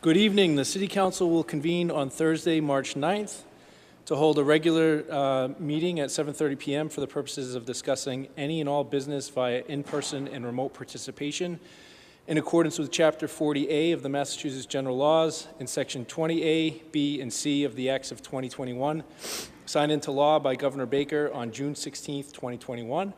Good evening. The City Council will convene on Thursday, March 9th to hold a regular meeting at 7:30 p.m. for the purposes of discussing any and all business via in-person and remote participation in accordance with Chapter 40A of the Massachusetts General Laws and Section 20A, B, and C of the Acts of 2021, signed into law by Governor Baker on June 16th, 2021.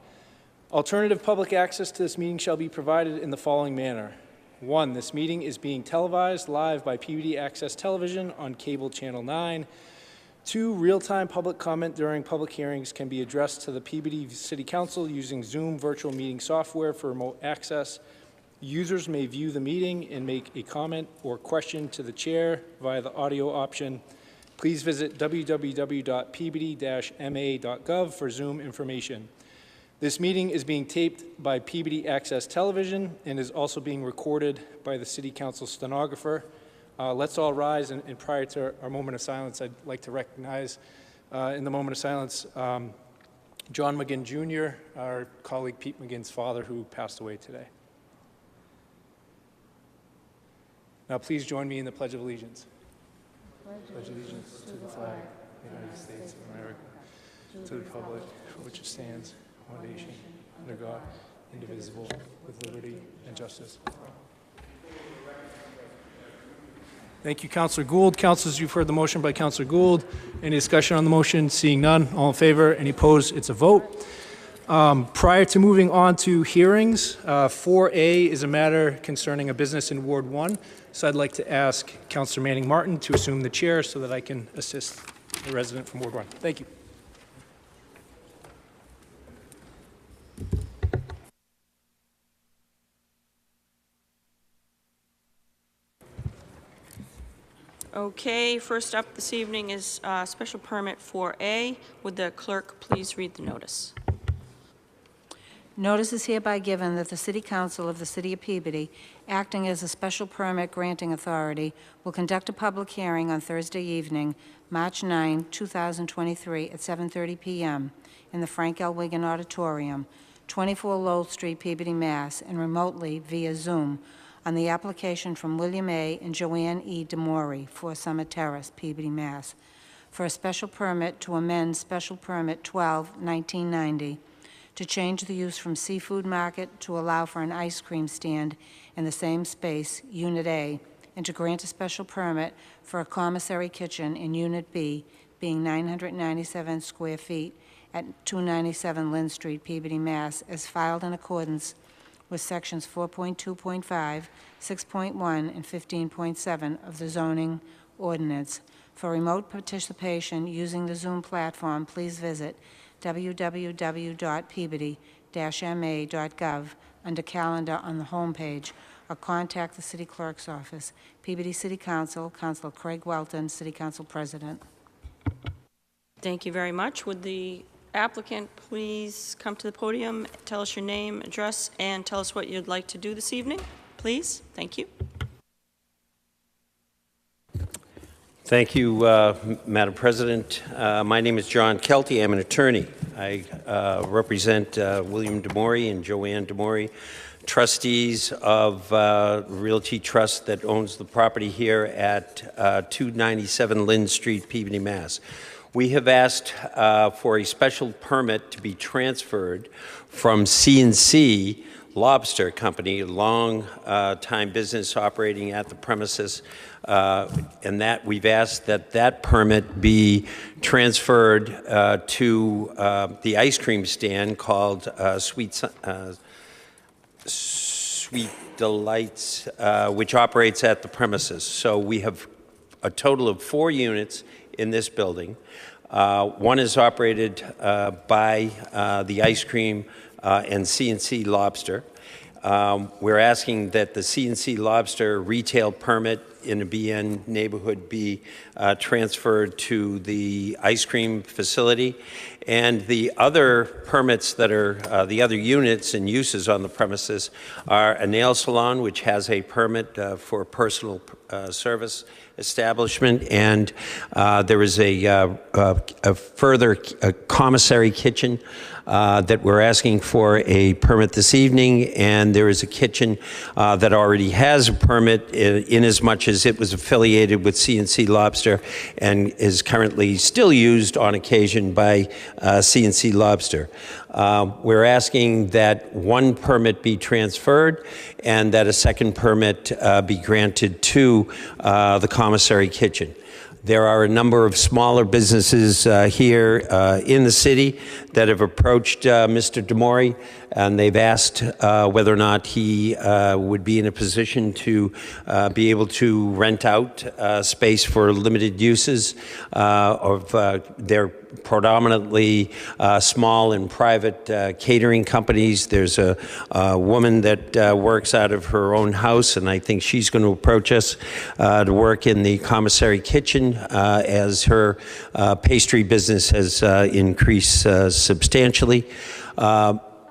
Alternative public access to this meeting shall be provided in the following manner. 1, this meeting is being televised live by Peabody Access Television on Cable Channel 9. 2, real-time public comment during public hearings can be addressed to the Peabody City Council using Zoom virtual meeting software for remote access. Users may view the meeting and make a comment or question to the chair via the audio option. Please visit www.peabody-ma.gov for Zoom information. This meeting is being taped by Peabody Access Television and is also being recorded by the City Council stenographer. Let's all rise, and prior to our moment of silence, I'd like to recognize in the moment of silence John McGinn Jr., our colleague Pete McGinn's father, who passed away today. Now please join me in the Pledge of Allegiance. Pledge allegiance to the flag of the United States of America, to the republic for which it stands, one nation, under God, indivisible, with liberty and justice. Thank you, Councilor Gould. Councilors, you've heard the motion by Councilor Gould. Any discussion on the motion? Seeing none. All in favor? Any opposed? It's a vote. Prior to moving on to hearings, 4A is a matter concerning a business in Ward 1. So I'd like to ask Councilor Manning Martin to assume the chair so that I can assist the resident from Ward 1. Thank you. Okay, first up this evening is special permit 4A. Would the clerk please read the notice? Notice is hereby given that the City Council of the City of Peabody, acting as a special permit granting authority, will conduct a public hearing on Thursday evening, March 9, 2023 at 7:30 p.m. in the Frank L. Wigan Auditorium, 24 Lowell Street, Peabody, Mass., and remotely via Zoom on the application from William A. and Joanne E. DeMori, 4 Summit Terrace, Peabody, Mass., for a special permit to amend Special Permit 12-1990 to change the use from seafood market to allow for an ice cream stand in the same space, Unit A, and to grant a special permit for a commissary kitchen in Unit B, being 997 square feet at 297 Lynn Street, Peabody, Mass., as filed in accordance with Sections 4.2.5, 6.1, and 15.7 of the zoning ordinance. For remote participation using the Zoom platform, please visit www.peabody-ma.gov under Calendar on the homepage, or contact the City Clerk's office. Peabody City Council, Councilor Craig Welton, City Council President. Thank you very much. Would the applicant please come to the podium, tell us your name, address, and tell us what you'd like to do this evening, please? Thank you. Thank you, Madam President. My name is John Kelty. I'm an attorney. I represent William DeMori and Joanne DeMori, trustees of Realty Trust that owns the property here at 297 Lynn Street, Peabody, Mass. We have asked for a special permit to be transferred from C&C Lobster Company, a long-time business operating at the premises, and that we've asked that that permit be transferred to the ice cream stand called Sweet Delights, which operates at the premises. So we have a total of 4 units in this building. One is operated by the ice cream and C&C Lobster. We're asking that the C&C Lobster retail permit in a BN neighborhood be transferred to the ice cream facility. And the other permits that are, the other units and uses on the premises are a nail salon, which has a permit for personal service establishment, and there is a further commissary kitchen that we're asking for a permit this evening, and there is a kitchen that already has a permit in as much as it was affiliated with C&C Lobster and is currently still used on occasion by C&C Lobster. We're asking that one permit be transferred and that a second permit be granted to the commissary kitchen. There are a number of smaller businesses here in the city that have approached Mr. Demori, and they've asked whether or not he would be in a position to be able to rent out space for limited uses of their predominantly small and private catering companies. There's a woman that works out of her own house, and I think she's going to approach us to work in the commissary kitchen as her pastry business has increased substantially.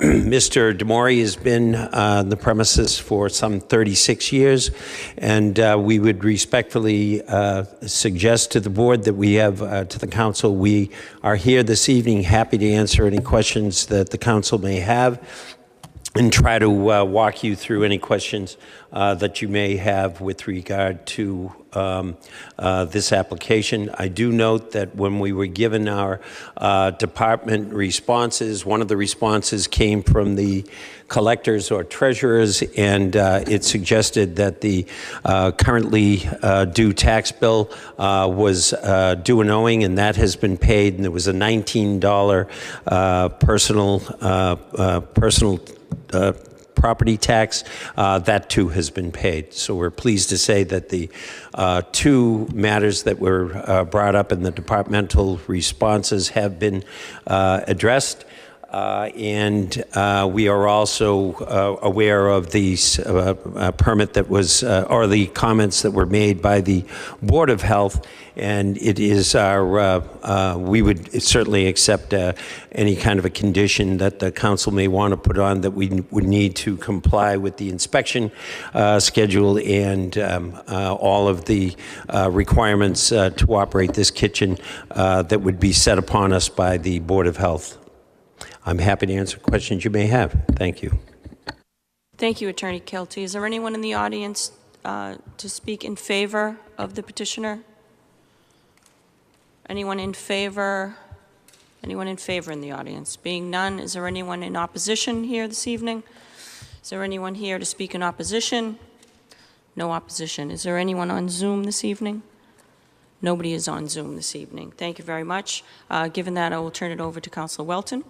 Mr. Demori has been on the premises for some 36 years, and we would respectfully suggest to the board that we have, to the council, we are here this evening happy to answer any questions that the council may have and try to walk you through any questions that you may have with regard to this application. I do note that when we were given our department responses, one of the responses came from the collectors or treasurers, and it suggested that the currently due tax bill was due and owing, and that has been paid, and there was a $19 personal property tax. That too has been paid. So we're pleased to say that the two matters that were brought up in the departmental responses have been addressed. And we are also aware of the permit that was, or the comments that were made by the Board of Health, and it is our, we would certainly accept any kind of a condition that the council may want to put on that we would need to comply with the inspection schedule and all of the requirements to operate this kitchen that would be set upon us by the Board of Health. I'm happy to answer questions you may have. Thank you. Thank you, Attorney Kelty. Is there anyone in the audience to speak in favor of the petitioner? Anyone in favor? Anyone in favor in the audience? Being none, is there anyone in opposition here this evening? Is there anyone here to speak in opposition? No opposition. Is there anyone on Zoom this evening? Nobody is on Zoom this evening. Thank you very much. Given that, I will turn it over to Councilor Welton.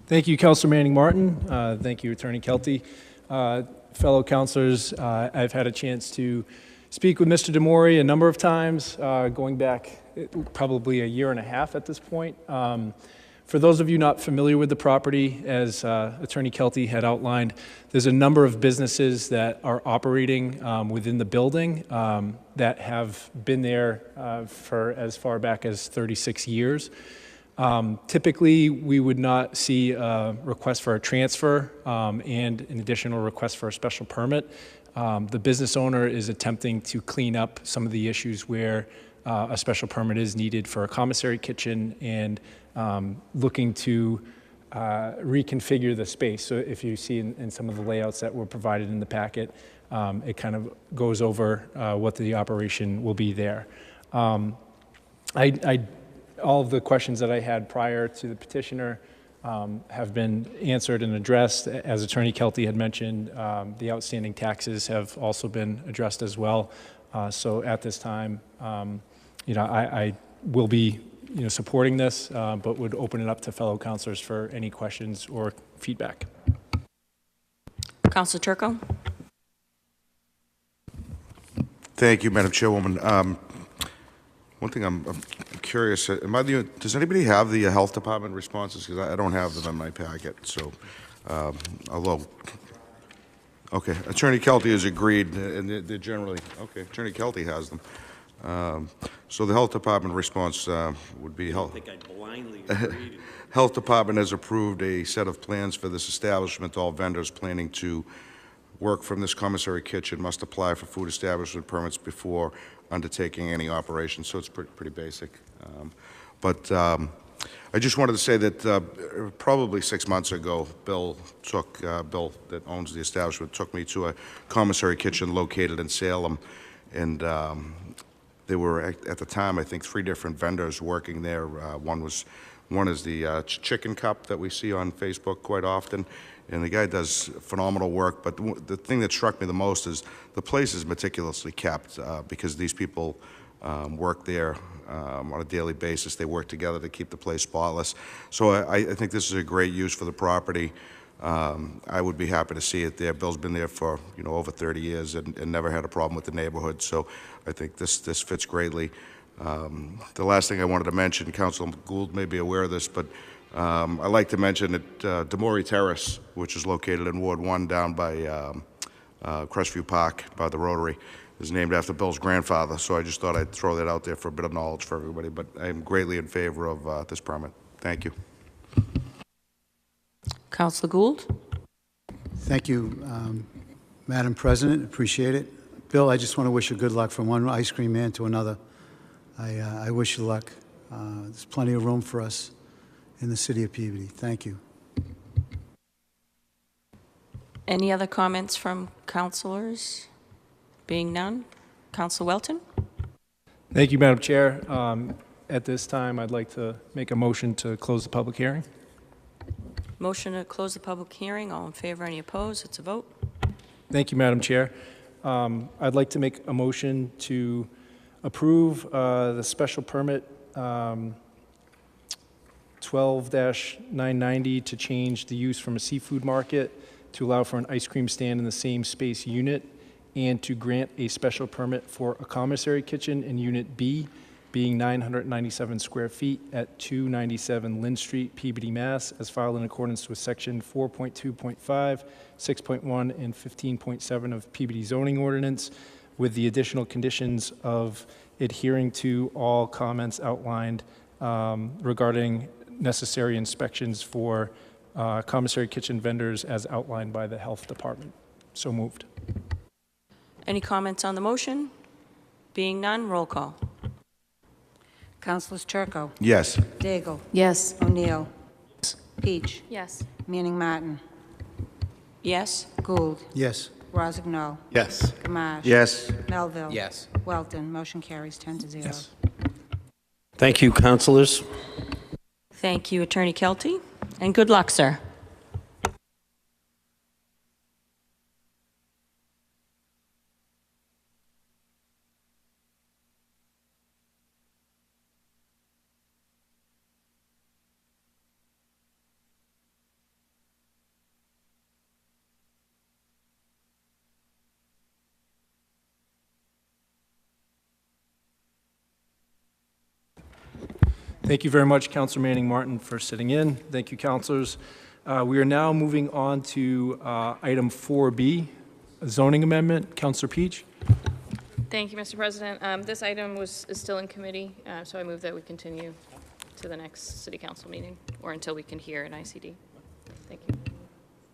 Thank you, Councilor Manning Martin. Thank you, Attorney Kelty. Fellow councilors, I've had a chance to speak with Mr. Demori a number of times, going back probably a year and a half at this point. For those of you not familiar with the property, as Attorney Kelty had outlined, there's a number of businesses that are operating within the building that have been there for as far back as 36 years. Typically, we would not see a request for a transfer and an additional request for a special permit. The business owner is attempting to clean up some of the issues where a special permit is needed for a commissary kitchen and looking to reconfigure the space. So if you see in some of the layouts that were provided in the packet, it kind of goes over what the operation will be there. All of the questions that I had prior to the petitioner have been answered and addressed. As Attorney Kelty had mentioned, the outstanding taxes have also been addressed as well. So at this time, I will be supporting this, but would open it up to fellow councilors for any questions or feedback. Councilor Turco. Thank you, Madam Chairwoman. One thing I'm curious, does anybody have the health department responses? Because I don't have them in my packet. So, although, okay, Attorney Kelty has agreed, and they're generally, okay, Attorney Kelty has them. So the health department response would be health. I think I blindly agreed. Health department has approved a set of plans for this establishment. All vendors planning to work from this commissary kitchen must apply for food establishment permits before undertaking any operation. So it's pretty basic. But I just wanted to say that probably 6 months ago, Bill that owns the establishment took me to a commissary kitchen located in Salem, and there were at the time I think 3 different vendors working there. One is the chicken cup that we see on Facebook quite often, and the guy does phenomenal work. But the thing that struck me the most is the place is meticulously kept because these people work there on a daily basis. They work together to keep the place spotless. So I think this is a great use for the property. I would be happy to see it there. Bill's been there for over 30 years and never had a problem with the neighborhood. So I think this fits greatly. The last thing I wanted to mention, Councilman Gould may be aware of this, but I'd like to mention that Demore Terrace, which is located in Ward 1 down by Crestview Park by the Rotary, is named after Bill's grandfather. So I just thought I'd throw that out there for a bit of knowledge for everybody. But I am greatly in favor of this permit. Thank you. Councilor Gould? Thank you, Madam President. Appreciate it. Bill, I just want to wish you good luck from one ice cream man to another. I wish you luck. There's plenty of room for us in the city of Peabody. Thank you. Any other comments from councilors? Being none, Councilor Welton? Thank you, Madam Chair. At this time, I'd like to make a motion to close the public hearing. Motion to close the public hearing. All in favor, any opposed? It's a vote. Thank you, Madam Chair. I'd like to make a motion to approve the special permit 12-990 to change the use from a seafood market to allow for an ice cream stand in the same space unit, and to grant a special permit for a commissary kitchen in Unit B, being 997 square feet at 297 Lynn Street, Peabody, Mass., as filed in accordance with Section 4.2.5, 6.1, and 15.7 of Peabody zoning ordinance, with the additional conditions of adhering to all comments outlined regarding necessary inspections for commissary kitchen vendors as outlined by the Health Department. So moved. Any comments on the motion? Being none, roll call. Councilors Turco, Yes. Daigle, Yes. O'Neill, Peach, Yes. Manning Martin, Yes? Gould, Yes. Rossignol, Yes. Gamache. Yes. Melville. Yes. Welton. Motion carries 10-0. Thank you, councilors. Thank you, Attorney Kelty, and good luck, sir. Thank you very much, Councilor Manning Martin, for sitting in. Thank you, councilors. We are now moving on to item 4B, a zoning amendment. Councilor Peach. Thank you, Mr. President. This item is still in committee, so I move that we continue to the next city council meeting or until we can hear an ICD. Thank you.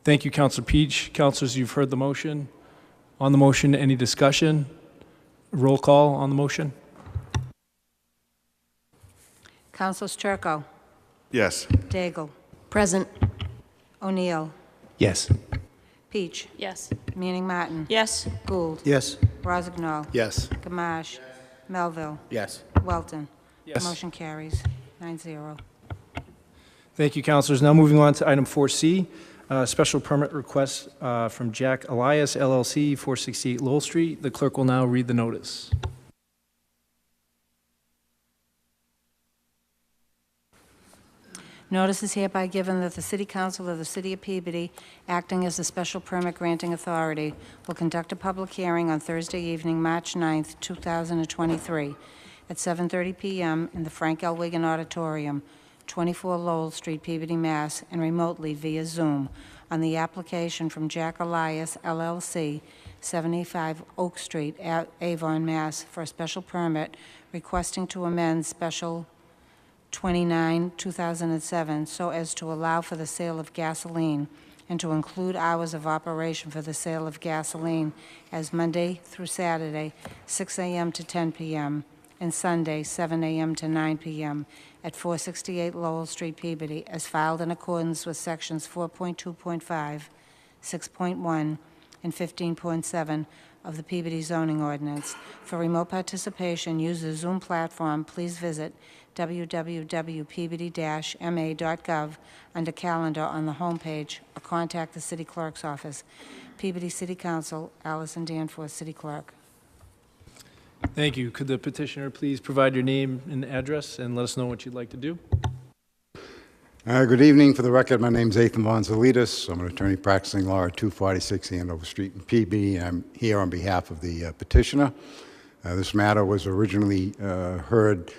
Thank you, Councilor Peach. Councilors, you've heard the motion. On the motion, any discussion? Roll call on the motion. Councilors Turco, Yes. Daigle, Present. O'Neill, Yes. Peach, Yes. Manning Martin, Yes? Gould, Yes. Rossignol, Yes. Gamache, Melville, Yes. Welton. Yes. Motion carries 9-0. Thank you, councilors. Now moving on to item 4C, special permit request from Jack Elias LLC, 468 Lowell Street. The clerk will now read the notice. Notice is hereby given that the City Council of the City of Peabody, acting as the special permit granting authority, will conduct a public hearing on Thursday evening, March 9th, 2023, at 7:30 p.m. in the Frank L. Wigan Auditorium, 24 Lowell Street, Peabody, Mass., and remotely via Zoom, on the application from Jack Elias LLC, 75 Oak Street, Avon, Mass., for a special permit requesting to amend Special 29, 2007, so as to allow for the sale of gasoline and to include hours of operation for the sale of gasoline as Monday through Saturday, 6 a.m. to 10 p.m., and Sunday, 7 a.m. to 9 p.m., at 468 Lowell Street, Peabody, as filed in accordance with Sections 4.2.5, 6.1, and 15.7 of the Peabody zoning ordinance. For remote participation, use the Zoom platform. Please visit www.peabody-ma.gov under Calendar on the homepage, or contact the City Clerk's office. Peabody City Council, Allison Danforth, City Clerk. Thank you. Could the petitioner please provide your name and address and let us know what you'd like to do? Good evening. For the record, my name is Ethan Vonzalitis. I'm an attorney practicing law at 246 Andover Street in Peabody. I'm here on behalf of the petitioner. This matter was originally heard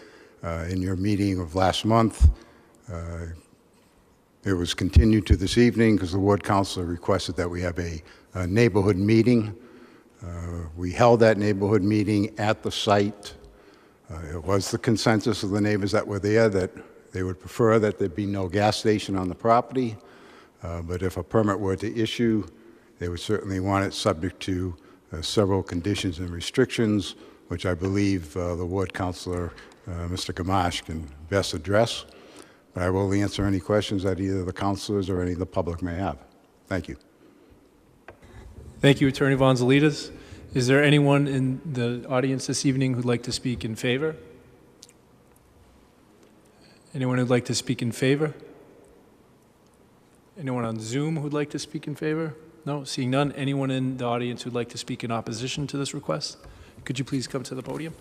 in your meeting of last month. It was continued to this evening because the ward councilor requested that we have a neighborhood meeting. We held that neighborhood meeting at the site. It was the consensus of the neighbors that were there that they would prefer that there be no gas station on the property, but if a permit were to issue, they would certainly want it subject to several conditions and restrictions, which I believe the ward councilor, Mr. Gamache, can best address. But I will answer any questions that either the councilors or any of the public may have. Thank you. Thank you, Attorney Vonzalitis. Is there anyone in the audience this evening who'd like to speak in favor? Anyone who'd like to speak in favor? Anyone on Zoom who'd like to speak in favor? No? Seeing none, anyone in the audience who'd like to speak in opposition to this request? Could you please come to the podium?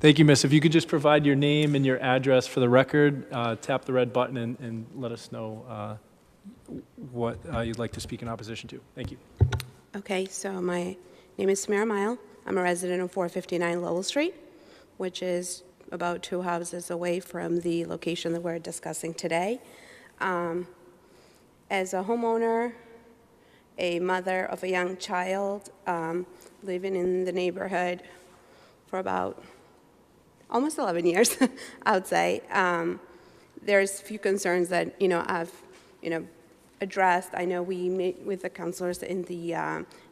Thank you, miss. If you could just provide your name and your address for the record, tap the red button and let us know what you'd like to speak in opposition to. Thank you. Okay, so my name is Samara Mile. I'm a resident of 459 Lowell Street, which is about 2 houses away from the location that we're discussing today. As a homeowner, a mother of a young child, living in the neighborhood for about almost 11 years, I would say. There's a few concerns that, I've, addressed. I know we met with the councilors in the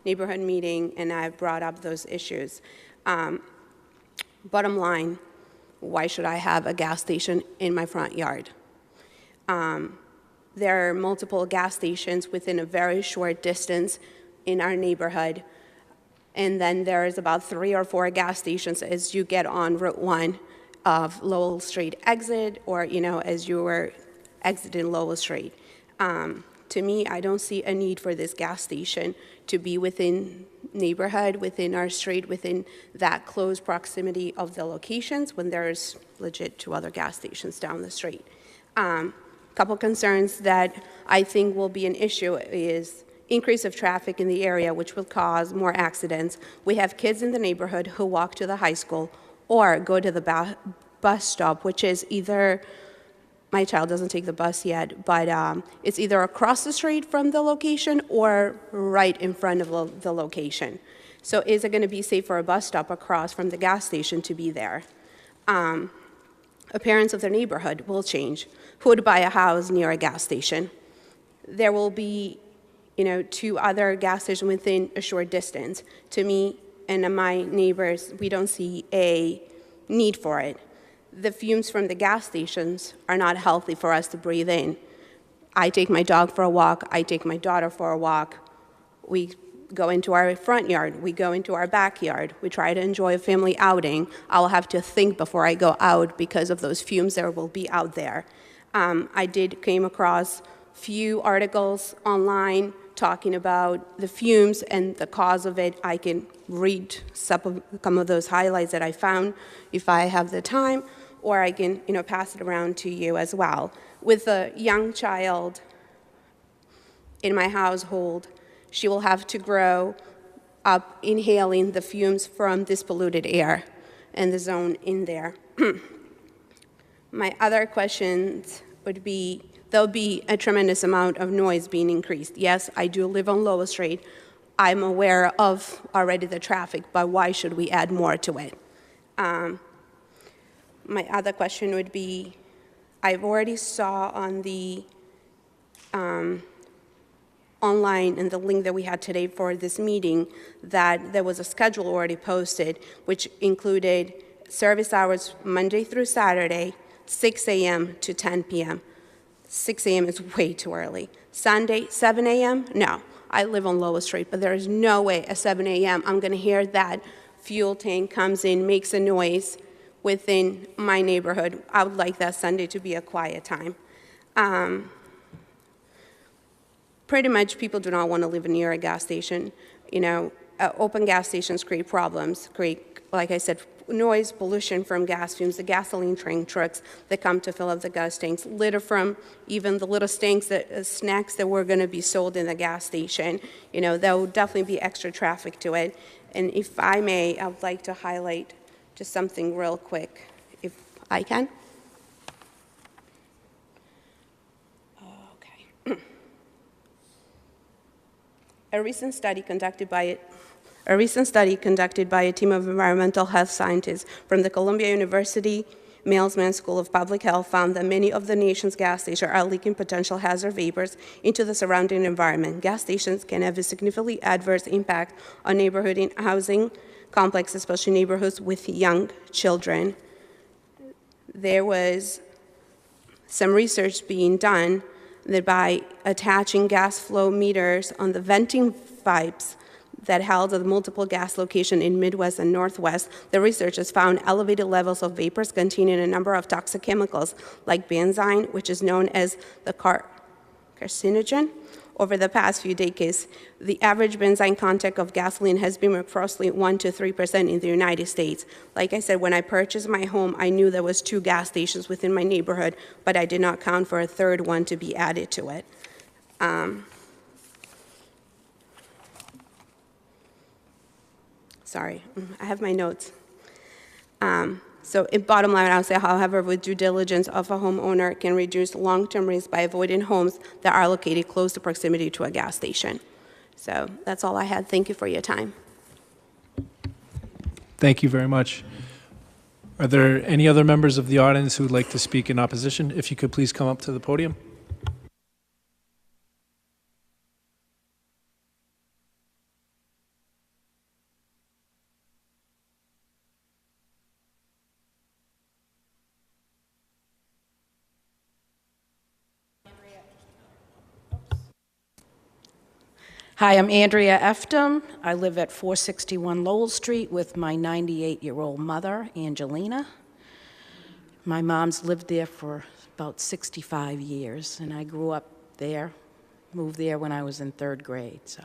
neighborhood meeting, and I've brought up those issues. Bottom line, why should I have a gas station in my front yard? There are multiple gas stations within a very short distance in our neighborhood. And then there's about 3 or 4 gas stations as you get on Route 1 of Lowell Street exit, or, as you were exiting Lowell Street. To me, I don't see a need for this gas station to be within neighborhood, within our street, within that close proximity of the locations when there's legit 2 other gas stations down the street. Couple concerns that I think will be an issue is increase of traffic in the area, which will cause more accidents. We have kids in the neighborhood who walk to the high school or go to the bus stop, which is either, my child doesn't take the bus yet, but it's either across the street from the location or right in front of the location. So is it going to be safe for a bus stop across from the gas station to be there? Appearance of the neighborhood will change. Who would buy a house near a gas station? There will be 2 other gas stations within a short distance. To me and my neighbors, we don't see a need for it. The fumes from the gas stations are not healthy for us to breathe in. I take my dog for a walk. I take my daughter for a walk. We go into our front yard. We go into our backyard. We try to enjoy a family outing. I'll have to think before I go out because of those fumes that will be out there. I came across few articles online talking about the fumes and the cause of it. I can read some of those highlights that I found if I have the time, or I can pass it around to you as well. With a young child in my household, she will have to grow up inhaling the fumes from this polluted air and the zone in there. My other questions would be, there'll be a tremendous amount of noise being increased. Yes, I do live on Lowell Street. I'm aware of already the traffic, but why should we add more to it? My other question would be, I've already saw on the online in the link that we had today for this meeting that there was a schedule already posted, which included service hours Monday through Saturday, 6 a.m. to 10 p.m. 6 a.m. is way too early. Sunday, 7 a.m.? No. I live on Lower Street, but there is no way at 7 a.m. I'm going to hear that fuel tank comes in, makes a noise within my neighborhood. I would like that Sunday to be a quiet time. Pretty much people do not want to live near a gas station. You know, open gas stations create problems, create, like I said, noise, pollution from gas fumes, the gasoline train trucks that come to fill up the gas tanks, litter from even the little snacks that were going to be sold in the gas station. You know, there will definitely be extra traffic to it. And if I may, I would like to highlight just something real quick, if I can. Okay. A recent study conducted by a team of environmental health scientists from the Columbia University Mailman School of Public Health found that many of the nation's gas stations are leaking potential hazard vapors into the surrounding environment. Gas stations can have a significantly adverse impact on neighborhood and housing complexes, especially neighborhoods with young children. There was some research being done that by attaching gas flow meters on the venting pipes that held the multiple gas locations in Midwest and Northwest, the researchers found elevated levels of vapors containing a number of toxic chemicals like benzene, which is known as the carcinogen. Over the past few decades, the average benzene content of gasoline has been approximately 1% to 3% in the United States. Like I said, when I purchased my home, I knew there was 2 gas stations within my neighborhood, but I did not count for a third one to be added to it. Sorry, I have my notes. So in bottom line, I would say, however, with due diligence of a homeowner can reduce long-term risk by avoiding homes that are located close to proximity to a gas station. So that's all I had. Thank you for your time. Thank you very much. Are there any other members of the audience who would like to speak in opposition? If you could please come up to the podium. Hi, I'm Andrea Eftem. I live at 461 Lowell Street with my 98-year-old mother, Angelina. My mom's lived there for about 65 years, and I grew up there, moved there when I was in 3rd grade. So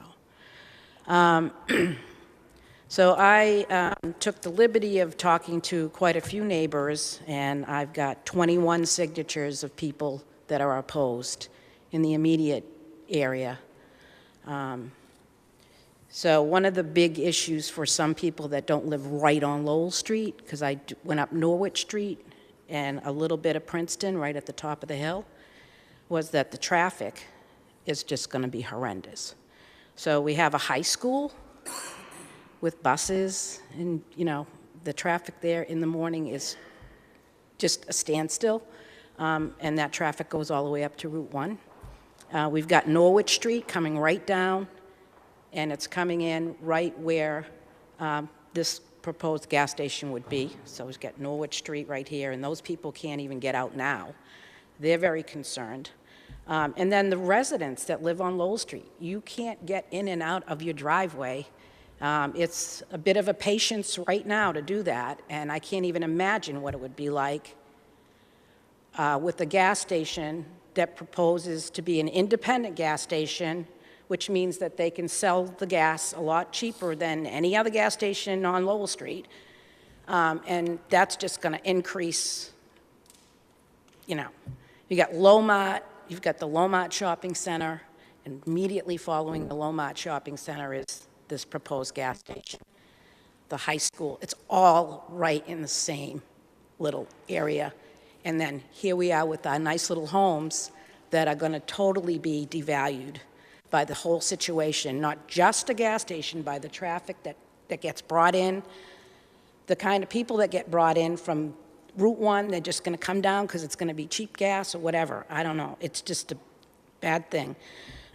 I took the liberty of talking to quite a few neighbors, and I've got 21 signatures of people that are opposed in the immediate area. So one of the big issues for some people that don't live right on Lowell Street, because I went up Norwich Street and a little bit of Princeton right at the top of the hill, was that the traffic is just going to be horrendous. So we have a high school with buses, and you know, the traffic there in the morning is just a standstill, and that traffic goes all the way up to Route 1. We've got Norwich Street coming right down, and it's coming in right where this proposed gas station would be. So we've got Norwich Street right here, and those people can't even get out now. They're very concerned. And then the residents that live on Lowell Street, you can't get in and out of your driveway. It's a bit of a patience right now to do that, and I can't even imagine what it would be like with a gas station that proposes to be an independent gas station, which means that they can sell the gas a lot cheaper than any other gas station on Lowell Street. And that's just going to increase, you know. You got Lomart, you've got the Lomart Shopping Center, and immediately following the Lomart Shopping Center is this proposed gas station. The high school, it's all right in the same little area. And then here we are with our nice little homes that are going to totally be devalued by the whole situation, not just a gas station, by the traffic that gets brought in, the kind of people that get brought in from Route 1, they're just going to come down because it's going to be cheap gas or whatever. I don't know. It's just bad thing.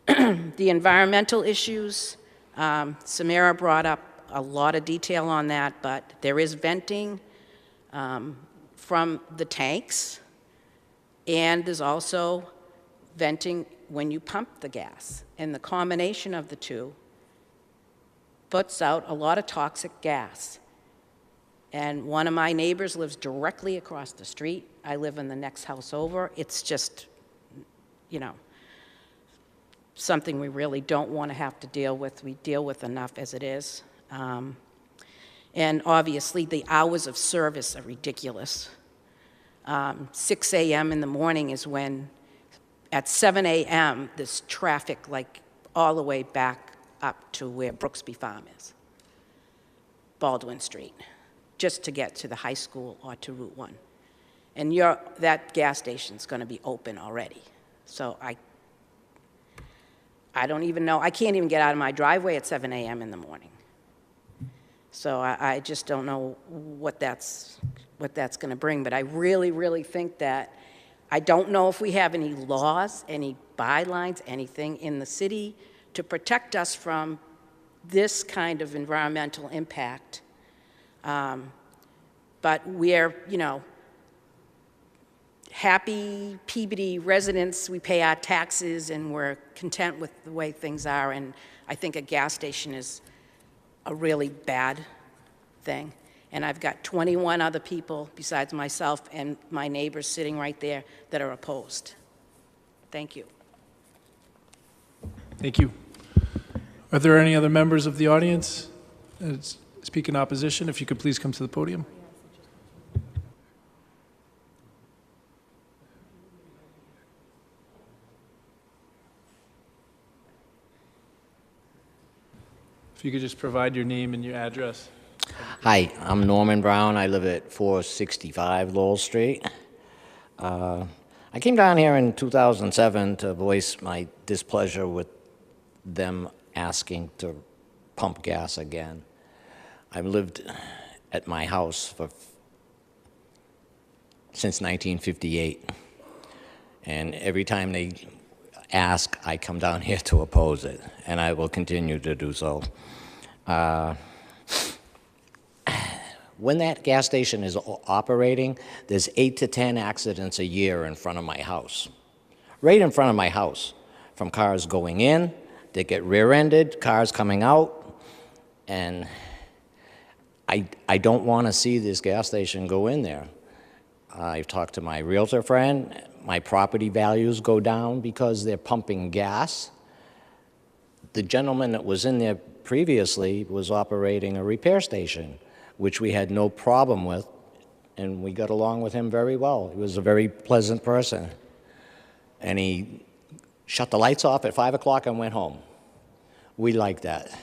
The environmental issues, Samara brought up a lot of detail on that, but there is venting from the tanks, and there's also venting when you pump the gas. And the combination of the two puts out a lot of toxic gas. And one of my neighbors lives directly across the street. I live in the next house over. It's just, you know, something we really don't want to have to deal with. We deal with enough as it is. And obviously, the hours of service are ridiculous. 6 a.m. in the morning is when, at 7 a.m., there's traffic like all the way back up to where Brooksby Farm is, Baldwin Street, just to get to the high school or to Route 1. And that gas station's going to be open already. So I don't even know. I can't even get out of my driveway at 7 a.m. in the morning. So I just don't know what that's going to bring. But I really, really think that I don't know if we have any laws, any bylines, anything in the city to protect us from this kind of environmental impact. But we're, you know, happy Peabody residents. We pay our taxes and we're content with the way things are. And I think a gas station is a really bad thing. And I've got 21 other people besides myself and my neighbors sitting right there that are opposed. Thank you. Thank you. Are there any other members of the audience that speak in opposition? If you could please come to the podium. If you could just provide your name and your address. Hi, I'm Norman Brown. I live at 465 Lowell Street. I came down here in 2007 to voice my displeasure with them asking to pump gas again. I've lived at my house since 1958, and every time they ask, I come down here to oppose it, and I will continue to do so. When that gas station is operating, there's 8 to 10 accidents a year in front of my house. Right in front of my house, from cars going in, they get rear-ended, cars coming out, and I don't want to see this gas station go in there. I've talked to my realtor friend. My property values go down because they're pumping gas. The gentleman that was in there previously was operating a repair station, which we had no problem with, and we got along with him very well. He was a very pleasant person. And he shut the lights off at 5 o'clock and went home. We like that.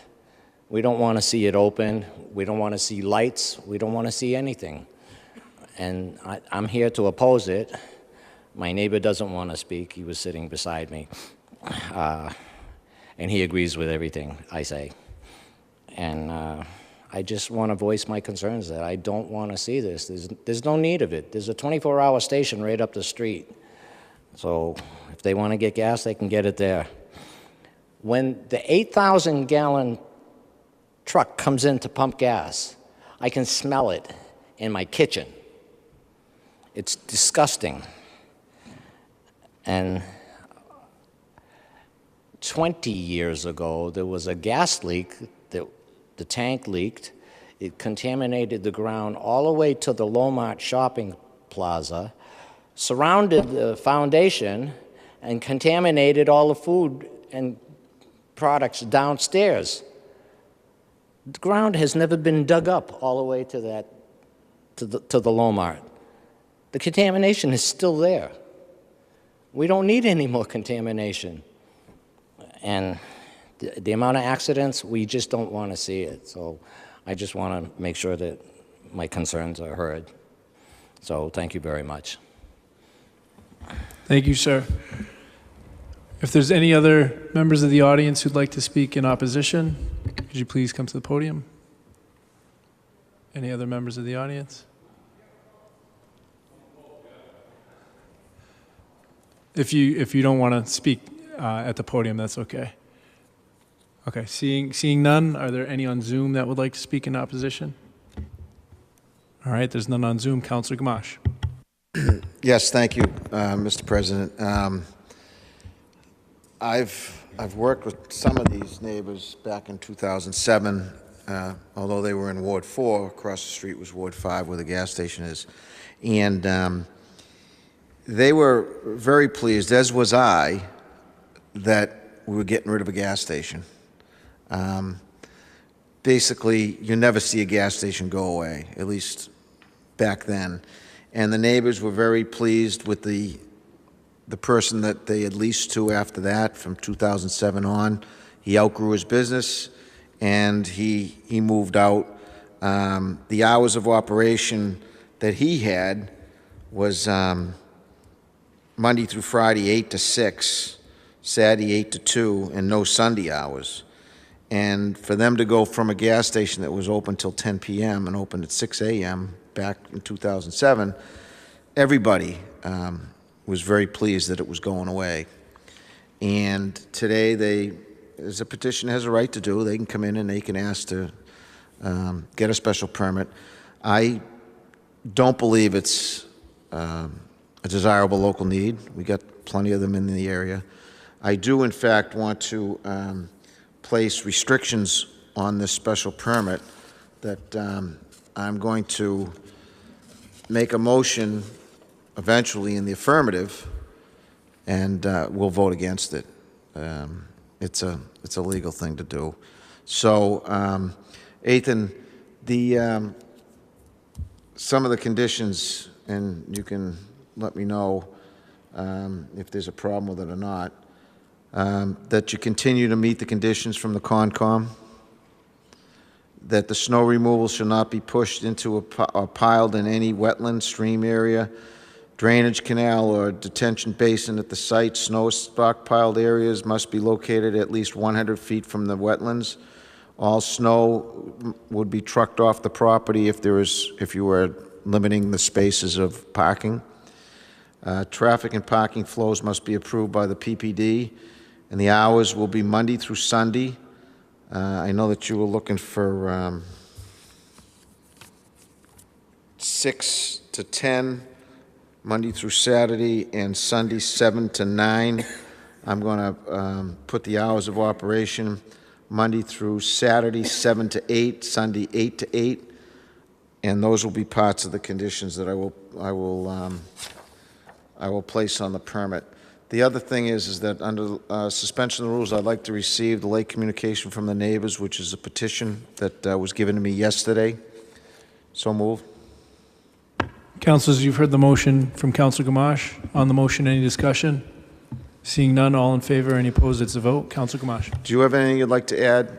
We don't want to see it open. We don't want to see lights. We don't want to see anything. And I'm here to oppose it. My neighbor doesn't want to speak. He was sitting beside me. And he agrees with everything I say. And I just want to voice my concerns that I don't want to see this. There's no need of it. There's a 24-hour station right up the street. So if they want to get gas, they can get it there. When the 8,000-gallon truck comes in to pump gas, I can smell it in my kitchen. It's disgusting. And 20 years ago, there was a gas leak that the tank leaked. It contaminated the ground all the way to the Lomart shopping plaza, surrounded the foundation, and contaminated all the food and products downstairs. The ground has never been dug up all the way to the Lomart. The contamination is still there. We don't need any more contamination. And the amount of accidents, we just don't want to see it. So I just want to make sure that my concerns are heard. So thank you very much. Thank you, sir. If there's any other members of the audience who'd like to speak in opposition, could you please come to the podium? Any other members of the audience? If you don't want to speak at the podium, that's okay. Okay, seeing none, are there any on Zoom that would like to speak in opposition? All right, there's none on Zoom. Councilor Gamache. Yes, thank you, Mr. President. I've worked with some of these neighbors back in 2007, although they were in Ward 4. Across the street was Ward 5, where the gas station is. And they were very pleased, as was I, that we were getting rid of a gas station. Basically, you never see a gas station go away, at least back then. And the neighbors were very pleased with the person that they had leased to after that, from 2007 on. He outgrew his business, and he moved out. The hours of operation that he had was Monday through Friday, 8 to 6, Saturday, 8 to 2, and no Sunday hours. And for them to go from a gas station that was open till 10 p.m. and opened at 6 a.m. back in 2007, everybody was very pleased that it was going away. And today, as a petitioner has a right to do, they can come in and they can ask to get a special permit. I don't believe it's a desirable local need. We got plenty of them in the area. I do, in fact, want to place restrictions on this special permit that I'm going to make a motion eventually in the affirmative, and we'll vote against it. It's a legal thing to do. So, Ethan, some of the conditions, and you can let me know if there's a problem with it or not, that you continue to meet the conditions from the Concom, that the snow removal shall not be pushed into or piled in any wetland, stream area, drainage canal, or detention basin at the site. Snow stockpiled areas must be located at least 100 feet from the wetlands. All snow would be trucked off the property if you were limiting the spaces of parking. Traffic and parking flows must be approved by the PPD, and the hours will be Monday through Sunday. I know that you were looking for 6 to 10, Monday through Saturday, and Sunday 7 to 9. I'm going to put the hours of operation Monday through Saturday 7 to 8, Sunday 8 to 8, and those will be parts of the conditions that I will place on the permit. The other thing is that under suspension of the rules, I'd like to receive the late communication from the neighbors, which is a petition that was given to me yesterday. So moved. Councilors, you've heard the motion from Councilor Gamache. On the motion, any discussion? Seeing none, all in favor, any opposed, it's a vote. Councilor Gamache. Do you have anything you'd like to add,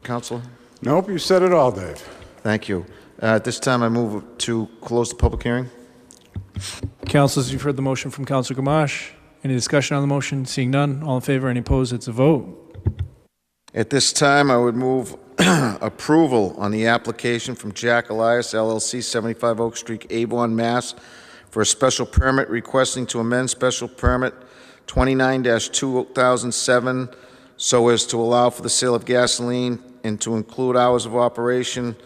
Councilor? Nope, you said it all, Dave. Thank you. At this time, I move to close the public hearing. Councilors, you've heard the motion from Councilor Gamache. Any discussion on the motion? Seeing none, all in favor, any opposed, it's a vote. At this time, I would move approval on the application from Jack Elias, LLC, 75 Oak Street, Avon, Mass., for a special permit requesting to amend special permit 29-2007 so as to allow for the sale of gasoline and to include hours of operation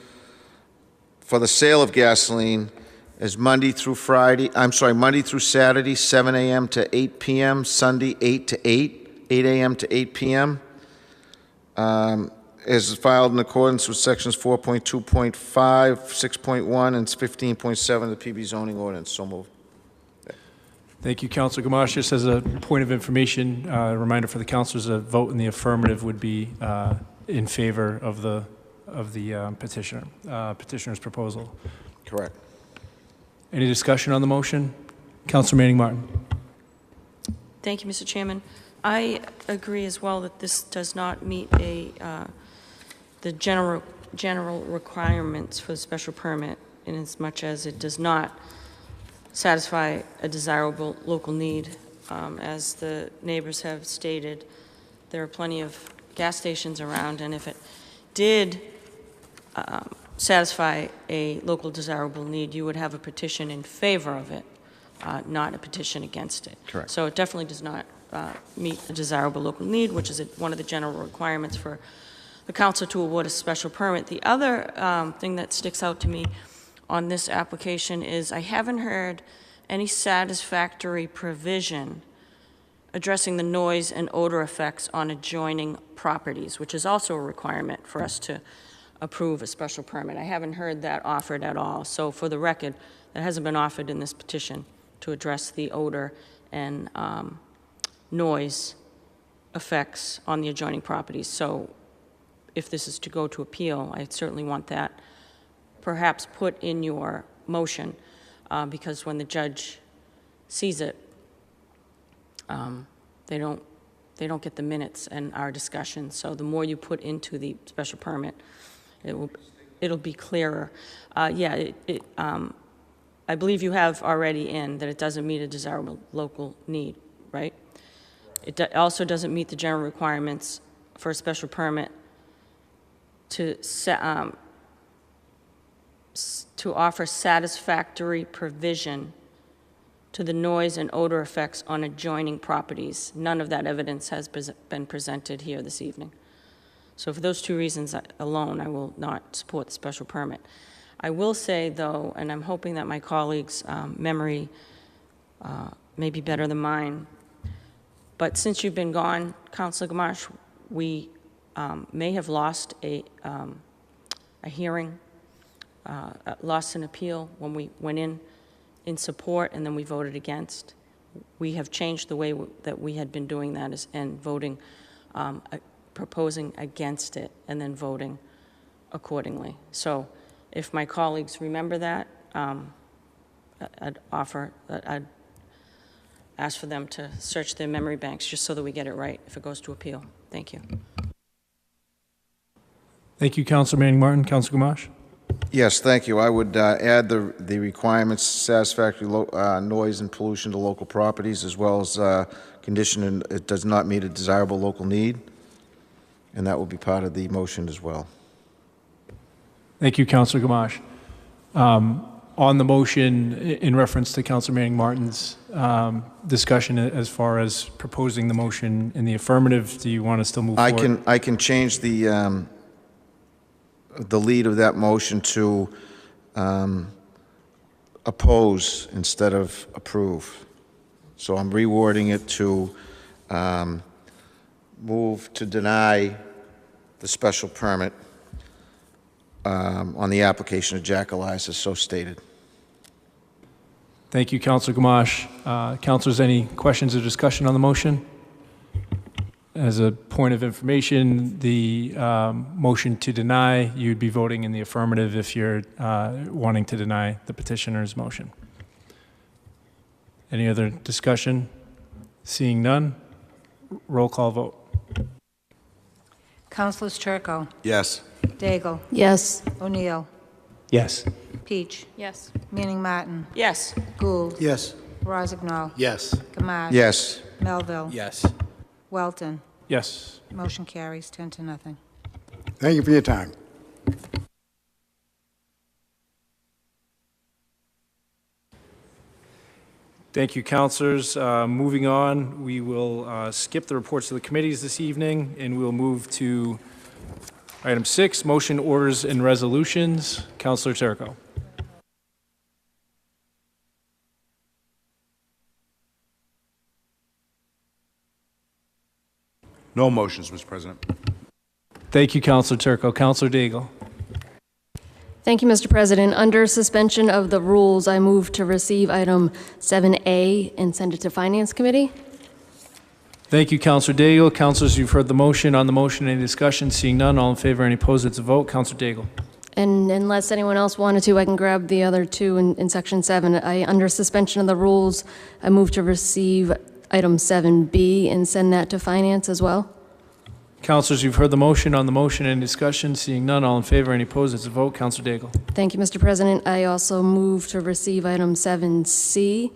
for the sale of gasoline as Monday through Saturday, 7 a.m. to 8 p.m., Sunday 8 a.m. to 8 p.m., is filed in accordance with sections 4.2.5, 6.1, and 15.7 of the PB zoning ordinance. So moved. Thank you, Councilor Gamache. Just as a point of information, a reminder for the councilors, a vote in the affirmative would be in favor of the petitioner's proposal. Correct. Any discussion on the motion? Councilor Manning Martin. Thank you, Mr. Chairman. I agree as well that this does not meet the general requirements for the special permit, in as much as it does not satisfy a desirable local need. As the neighbors have stated, there are plenty of gas stations around, and if it did satisfy a local desirable need, you would have a petition in favor of it, not a petition against it. Correct. So it definitely does not meet a desirable local need, which is one of the general requirements for the council to award a special permit. The other thing that sticks out to me on this application is I haven't heard any satisfactory provision addressing the noise and odor effects on adjoining properties, which is also a requirement for us to approve a special permit. I haven't heard that offered at all. So for the record, that hasn't been offered in this petition to address the odor and noise effects on the adjoining properties. So if this is to go to appeal, I certainly want that perhaps put in your motion, because when the judge sees it, they don't get the minutes and our discussion. So the more you put into the special permit, it'll be clearer. I believe you have already in that it doesn't meet a desirable local need, right? It also doesn't meet the general requirements for a special permit to offer satisfactory provision to the noise and odor effects on adjoining properties. None of that evidence has been presented here this evening. So for those two reasons alone, I will not support the special permit. I will say, though, and I'm hoping that my colleagues' memory may be better than mine, but since you've been gone, Councilor Gamache, we may have lost a hearing, lost an appeal when we went in support and then we voted against. We have changed the way that we had been doing that and voting, proposing against it and then voting accordingly. So if my colleagues remember that, I'd ask for them to search their memory banks just so that we get it right if it goes to appeal. Thank you. Thank you, Councilor Manning Martin. Councilor Gamache? Yes, thank you. I would add the requirements, satisfactory noise and pollution to local properties, as well as condition it does not meet a desirable local need, and that will be part of the motion as well. Thank you, Councilor Gamache. On the motion, in reference to Councilor Manning Martin's discussion as far as proposing the motion in the affirmative, do you want to still move forward? I can change the lead of that motion to oppose instead of approve. So I'm rewording it to move to deny the special permit on the application of Jack Elias as so stated. Thank you, Councilor Gamache. Councilors, any questions or discussion on the motion? As a point of information, the motion to deny, you'd be voting in the affirmative if you're wanting to deny the petitioner's motion. Any other discussion? Seeing none, roll call vote. Councilors Turco, Yes. Daigle, Yes. O'Neill, Yes. Peach, Yes. Manning Martin, Yes. Gould, Yes. Rozignol, Yes. Gamache. Yes. Melville, Yes. Welton. Yes. Motion carries 10-0. Thank you for your time. Thank you, councilors. Moving on, we will skip the reports of the committees this evening, and we'll move to item 6, motion, orders, and resolutions. Councilor Turco. No motions, Mr. President. Thank you, Councilor Turco. Councilor Daigle. Thank you, Mr. President. Under suspension of the rules, I move to receive item 7A and send it to Finance Committee. Thank you, Councilor Daigle. Councilors, you've heard the motion. On the motion, any discussion? Seeing none, all in favor, any opposed, it's a vote. Councilor Daigle. And unless anyone else wanted to, I can grab the other two in Section 7. Under suspension of the rules, I move to receive item 7B and send that to Finance as well. Councilors, you've heard the motion. On the motion, any discussion? Seeing none, all in favor, any opposed, it's a vote. Councilor Daigle. Thank you, Mr. President. I also move to receive item 7C,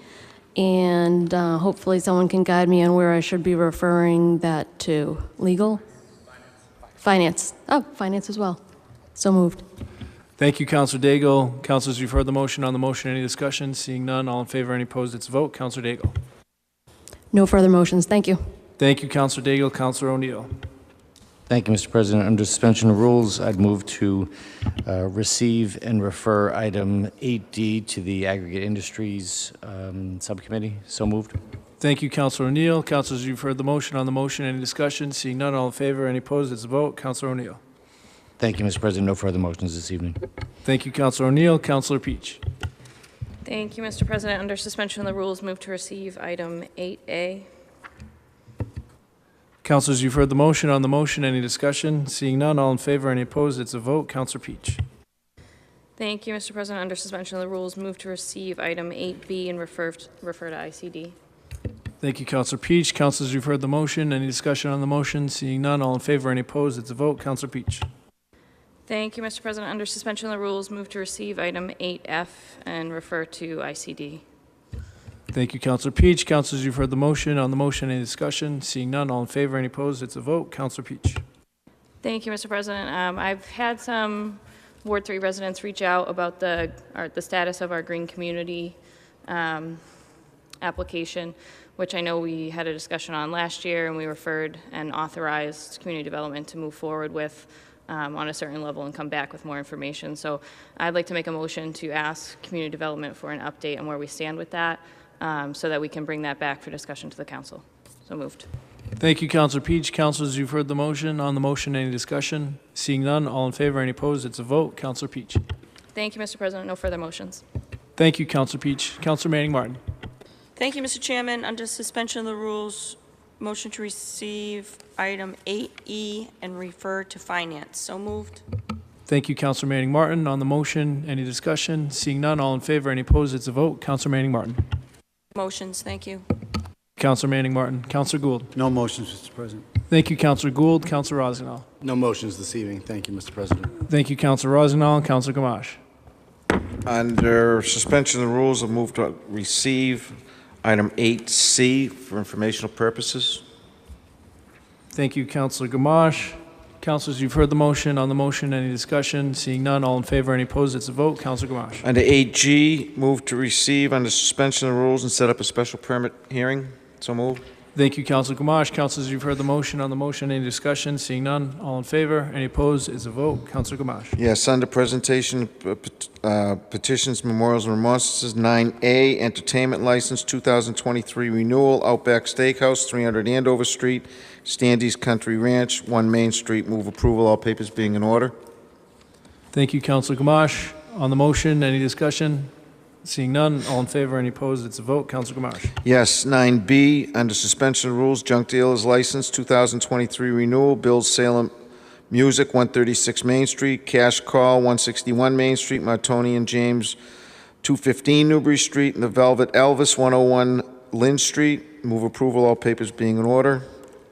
and hopefully someone can guide me on where I should be referring that to. Legal? Finance. Oh, Finance as well. So moved. Thank you, Councilor Daigle. Councilors, you've heard the motion. On the motion, any discussion? Seeing none, all in favor, any opposed, it's a vote. Councilor Daigle. No further motions. Thank you. Thank you, Counselor Daigle. Counselor O'Neill. Thank you, Mr. President. Under suspension of rules, I'd move to receive and refer item 8D to the Aggregate Industries Subcommittee. So moved. Thank you, Counselor O'Neill. Councilors, you've heard the motion. On the motion, any discussion? Seeing none, all in favor, any opposed? It's a vote. Counselor O'Neill. Thank you, Mr. President. No further motions this evening. Thank you, Counselor O'Neill. Counselor Peach. Thank you, Mr. President. Under suspension of the rules, move to receive item 8A. Councilors, you've heard the motion. On the motion, any discussion? Seeing none, all in favor, any opposed? It's a vote. Counselor Peach. Thank you, Mr. President. Under suspension of the rules, move to receive item 8B and refer to ICD. Thank you, Counselor Peach. Councilors, you've heard the motion. Any discussion on the motion? Seeing none, all in favor, any opposed? It's a vote. Counselor Peach. Thank you, Mr. President. Under suspension of the rules, move to receive item 8F and refer to ICD. Thank you, Counselor Peach. Councilors, you've heard the motion. On the motion, any discussion? Seeing none, all in favor, any opposed? It's a vote. Counselor Peach. Thank you, Mr. President. I've had some Ward 3 residents reach out about the status of our green community application, which I know we had a discussion on last year, and we referred and authorized community development to move forward with on a certain level and come back with more information. So I'd like to make a motion to ask community development for an update on where we stand with that, so that we can bring that back for discussion to the council. So moved. Thank you, Counselor Peach. Councilors, you've heard the motion. On the motion, any discussion? Seeing none, all in favor, any opposed? It's a vote. Counselor Peach. Thank you, Mr. President. No further motions. Thank you, Counselor Peach. Counselor Manning Martin. Thank you, Mr. Chairman. Under suspension of the rules, motion to receive item 8E and refer to finance. So moved. Thank you, Counselor Manning Martin. On the motion, any discussion? Seeing none, all in favor, any opposed? It's a vote. Counselor Manning Martin. Motions. Thank you. Counselor Manning Martin. Counselor Gould. No motions, Mr. President. Thank you, Counselor Gould. Counselor Rosendahl. No motions this evening. Thank you, Mr. President. Thank you, Counselor Rosendahl. And Counselor Gamache. Under suspension of the rules, I'll move to receive item 8C for informational purposes. Thank you, Counselor Gamache. Councilors, you've heard the motion. On the motion, any discussion? Seeing none, all in favor, any opposed? It's a vote. Counselor Gamache. Under 8G, move to receive under suspension of the rules and set up a special permit hearing. So moved. Thank you, Counselor Gamache. Councilors, you've heard the motion. On the motion, any discussion? Seeing none, all in favor, any opposed? It's a vote. Counselor Gamache. Yes, under presentation of petitions, memorials, and remonstrances, 9A, entertainment license, 2023 renewal, Outback Steakhouse, 300 Andover Street, Standy's Country Ranch, 1 Main Street. Move approval, all papers being in order. Thank you, Counselor Gamache. On the motion, any discussion? Seeing none, all in favor, any opposed? It's a vote. Counselor Gamache. Yes, 9B, under suspension of rules, junk dealer's license, 2023 renewal, Bill's Salem Music, 136 Main Street, Cash Call, 161 Main Street, Martoni and James, 215 Newbury Street, and the Velvet Elvis, 101 Lynn Street. Move approval, all papers being in order.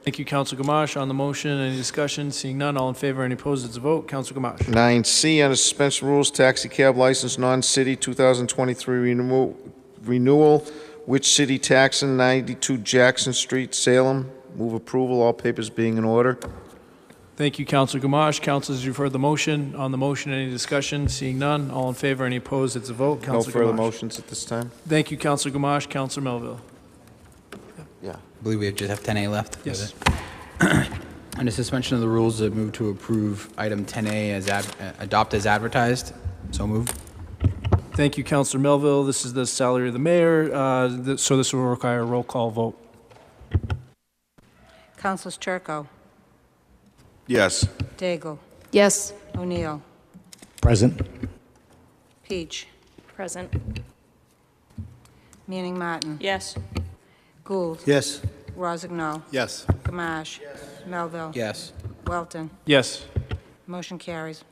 Thank you, Counselor Gamache. On the motion, any discussion? Seeing none, all in favor, any opposed? It's a vote. Counselor Gamache. 9C, under suspension rules, taxi cab license, non-city, 2023 renewal, Which City Taxon, 92 Jackson Street, Salem. Move approval, all papers being in order. Thank you, Counselor Gamache. Councilors, you've heard the motion. On the motion, any discussion? Seeing none, all in favor, any opposed? It's a vote. No Counselor further Gamache. motions at this time? Thank you, Counselor Gamache. Counselor Melville. Yeah. I believe we just have 10A left. Yes. Under suspension of the rules, I move to approve item 10A as adopt as advertised. So moved. Thank you, Counselor Melville. This is the salary of the mayor, so this will require a roll call vote. Councilors Turco, Yes. Daigle, Yes. O'Neill, Present. Peach, Present. Manning Martin, Yes. Gould, Yes. Rossignol, Yes. Gamache, Melville, Yes. Welton. Yes. Motion carries.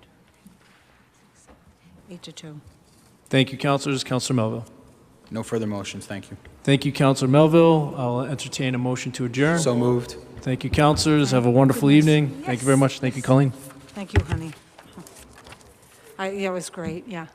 8-2. Thank you, Councilors. Counselor Melville. No further motions. Thank you. Thank you, Counselor Melville. I'll entertain a motion to adjourn. So moved. Thank you, Councilors. Have a wonderful evening. Thank you very much. Thank you, Colleen. Thank you, honey. Yeah, it was great, yeah.